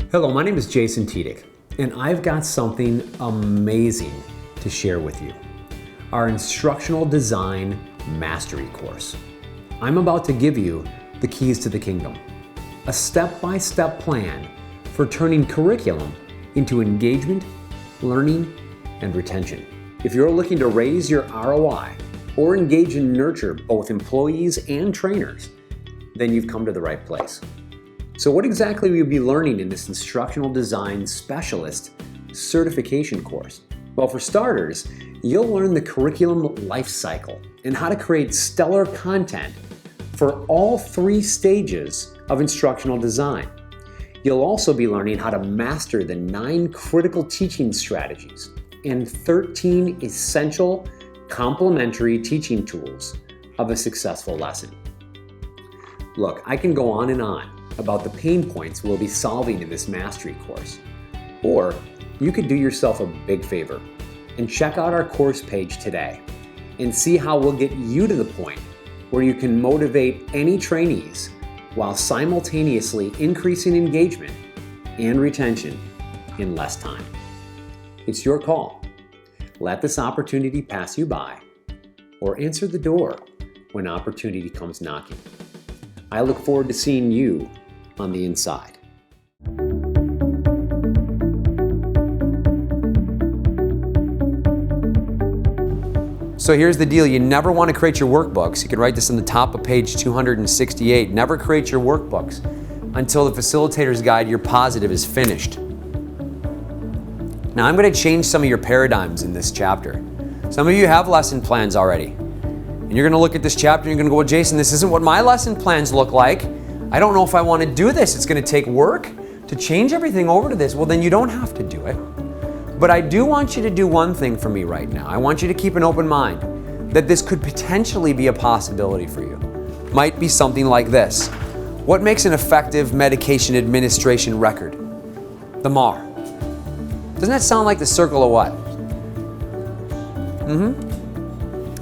Hello, my name is Jason Tiedick, and I've got something amazing to share with you. Our Instructional Design Mastery course. I'm about to give you the keys to the kingdom, a step-by-step plan for turning curriculum into engagement, learning, and retention. If you're looking to raise your ROI or engage and nurture both employees and trainers, then you've come to the right place. So what exactly will you be learning in this Instructional Design Specialist certification course? Well, for starters, you'll learn the curriculum life cycle and how to create stellar content for all 3 stages of instructional design. You'll also be learning how to master the 9 critical teaching strategies and 13 essential complementary teaching tools of a successful lesson. Look, I can go on and on about the pain points we'll be solving in this mastery course. Or you could do yourself a big favor and check out our course page today and see how we'll get you to the point where you can motivate any trainees while simultaneously increasing engagement and retention in less time. It's your call. Let this opportunity pass you by or answer the door when opportunity comes knocking. I look forward to seeing you on the inside. So here's the deal. You never want to create your workbooks. You can write this on the top of page 268. Never create your workbooks until the facilitator's guide, you're positive, is finished. Now I'm going to change some of your paradigms in this chapter. Some of you have lesson plans already. And you're going to look at this chapter and you're going to go, well, Jason, this isn't what my lesson plans look like. I don't know if I want to do this. It's going to take work to change everything over to this. Well, then you don't have to do it. But I do want you to do one thing for me right now. I want you to keep an open mind that this could potentially be a possibility for you. Might be something like this. What makes an effective medication administration record? The MAR. Doesn't that sound like the circle of what?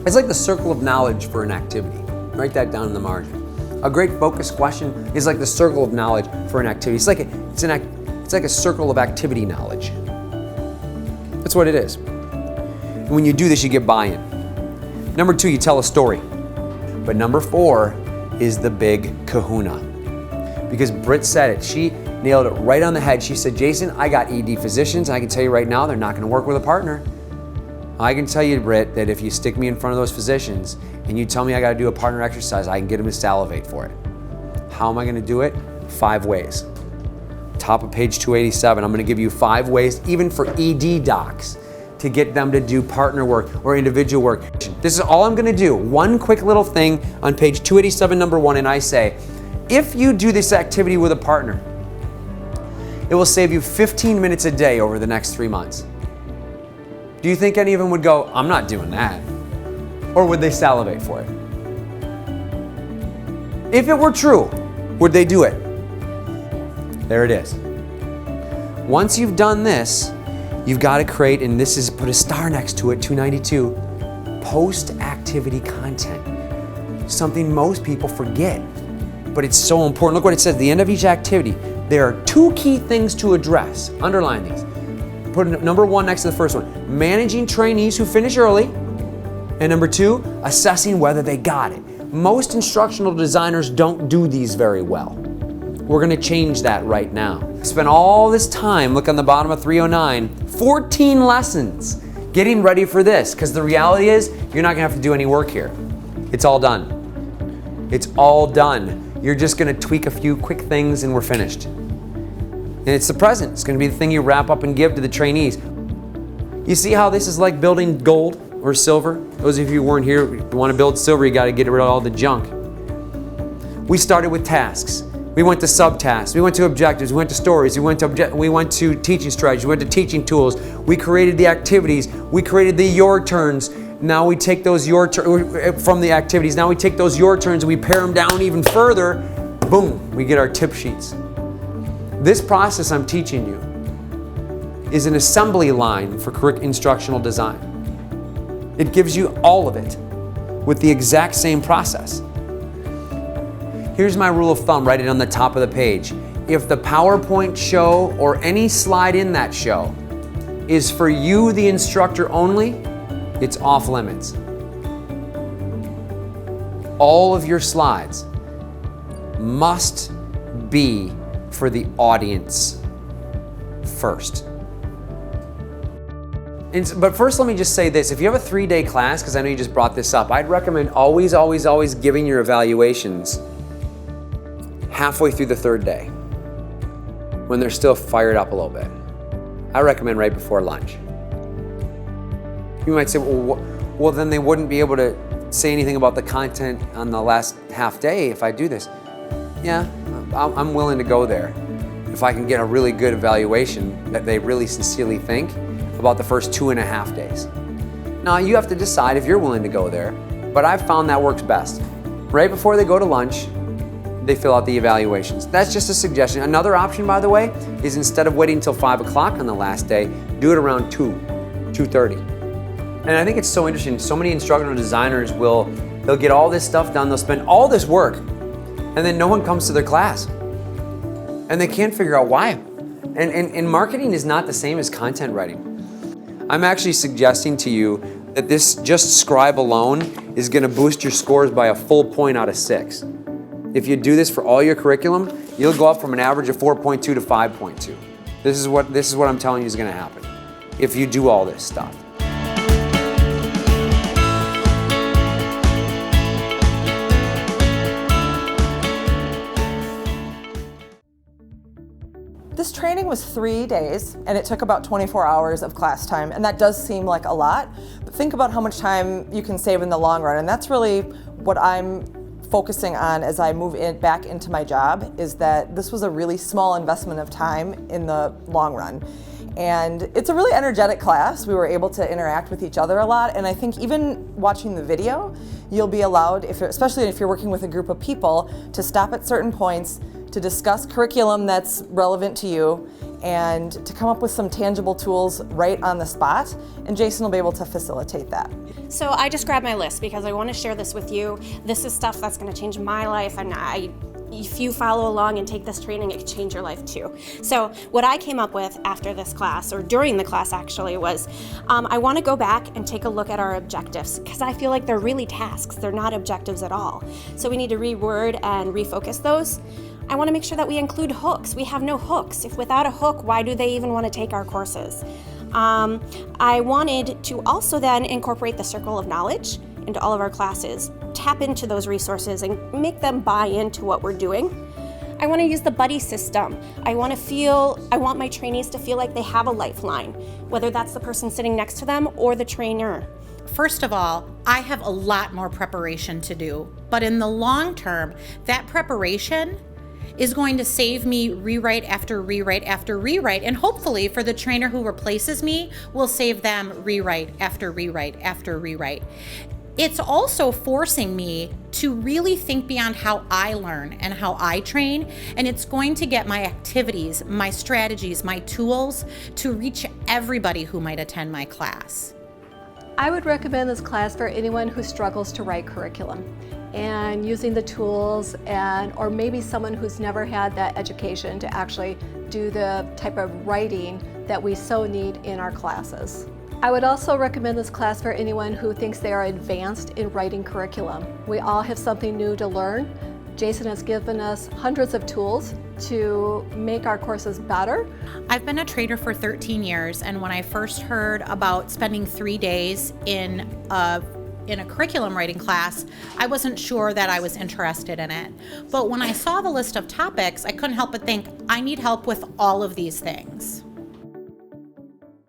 It's like the circle of knowledge for an activity. Write that down in the margin. A great focus question is like the circle of knowledge for an activity. It's like a circle of activity knowledge. That's what it is. And when you do this, you get buy-in. Number 2, you tell a story. But number 4 is the big kahuna. Because Britt said it. She nailed it right on the head. She said, Jason, I got ED physicians, and I can tell you right now, they're not going to work with a partner. I can tell you, Britt, that if you stick me in front of those physicians and you tell me I got to do a partner exercise, I can get them to salivate for it. How am I going to do it? 5 ways. Top of page 287, I'm going to give you 5 ways, even for ED docs, to get them to do partner work or individual work. This is all I'm going to do. One quick little thing on page 287, number 1, and I say, if you do this activity with a partner, it will save you 15 minutes a day over the next 3 months. Do you think any of them would go, I'm not doing that? Or would they salivate for it? If it were true, would they do it? There it is. Once you've done this, you've got to create, and this is, put a star next to it, 292, post-activity content. Something most people forget, but it's so important. Look what it says, at the end of each activity, there are 2 key things to address. Underline these. Put number 1 next to the first one. Managing trainees who finish early. And number 2, assessing whether they got it. Most instructional designers don't do these very well. We're going to change that right now. Spend all this time, look on the bottom of 309, 14 lessons getting ready for this, because the reality is you're not going to have to do any work here. It's all done. It's all done. You're just going to tweak a few quick things and we're finished. And it's the present. It's going to be the thing you wrap up and give to the trainees. You see how this is like building gold or silver? Those of you who weren't here, if you want to build silver, you got to get rid of all the junk. We started with tasks. We went to subtasks. We went to objectives. We went to stories. We went to teaching strategies. We went to teaching tools. We created the activities. We created the your turns. Now we take those your from the activities. Now we take those your turns and we pare them down even further. Boom, we get our tip sheets. This process I'm teaching you is an assembly line for instructional design. It gives you all of it with the exact same process. Here's my rule of thumb, write it on the top of the page. if the PowerPoint show or any slide in that show is for you, the instructor only, it's off limits. All of your slides must be for the audience first. But first, let me just say this. If you have a 3-day class, because I know you just brought this up, I'd recommend always, always, always giving your evaluations halfway through the 3rd day, when they're still fired up a little bit. I recommend right before lunch. You might say, well, then they wouldn't be able to say anything about the content on the last half day if I do this. Yeah, I'm willing to go there if I can get a really good evaluation that they really sincerely think about the first 2.5 days. Now, you have to decide if you're willing to go there, but I've found that works best. Right before they go to lunch, they fill out the evaluations. That's just a suggestion. Another option, by the way, is instead of waiting until 5 o'clock on the last day, do it around 2:30. And I think it's so interesting. So many instructional designers they'll get all this stuff done, they'll spend all this work, and then no one comes to their class. And they can't figure out why. And marketing is not the same as content writing. I'm actually suggesting to you that this just Scribe alone is gonna boost your scores by a full point out of 6. If you do this for all your curriculum, you'll go up from an average of 4.2 to 5.2. This is what I'm telling you is gonna happen if you do all this stuff. This training was 3 days, and it took about 24 hours of class time, and that does seem like a lot, but think about how much time you can save in the long run, and that's really what I'm focusing on as I move back into my job, is that this was a really small investment of time in the long run. And it's a really energetic class. We were able to interact with each other a lot, and I think even watching the video, you'll be allowed, especially if you're working with a group of people, to stop at certain points, to discuss curriculum that's relevant to you, and to come up with some tangible tools right on the spot, and Jason will be able to facilitate that. So I just grabbed my list because I want to share this with you. This is stuff that's going to change my life, and if you follow along and take this training, it could change your life too. So what I came up with after this class, or during the class actually, was I want to go back and take a look at our objectives, because I feel like they're really tasks. They're not objectives at all. So we need to reword and refocus those. I want to make sure that we include hooks. We have no hooks. If without a hook, why do they even want to take our courses? I wanted to also then incorporate the circle of knowledge into all of our classes, tap into those resources and make them buy into what we're doing. I want to use the buddy system. I want my trainees to feel like they have a lifeline, whether that's the person sitting next to them or the trainer. First of all, I have a lot more preparation to do, but in the long term, that preparation is going to save me rewrite after rewrite after rewrite, and hopefully for the trainer who replaces me, will save them rewrite after rewrite after rewrite. It's also forcing me to really think beyond how I learn and how I train, and it's going to get my activities, my strategies, my tools to reach everybody who might attend my class. I would recommend this class for anyone who struggles to write curriculum and using the tools, or maybe someone who's never had that education to actually do the type of writing that we so need in our classes. I would also recommend this class for anyone who thinks they are advanced in writing curriculum. We all have something new to learn. Jason has given us hundreds of tools to make our courses better. I've been a trainer for 13 years, and when I first heard about spending 3 days in a curriculum writing class, I wasn't sure that I was interested in it. But when I saw the list of topics, I couldn't help but think, I need help with all of these things.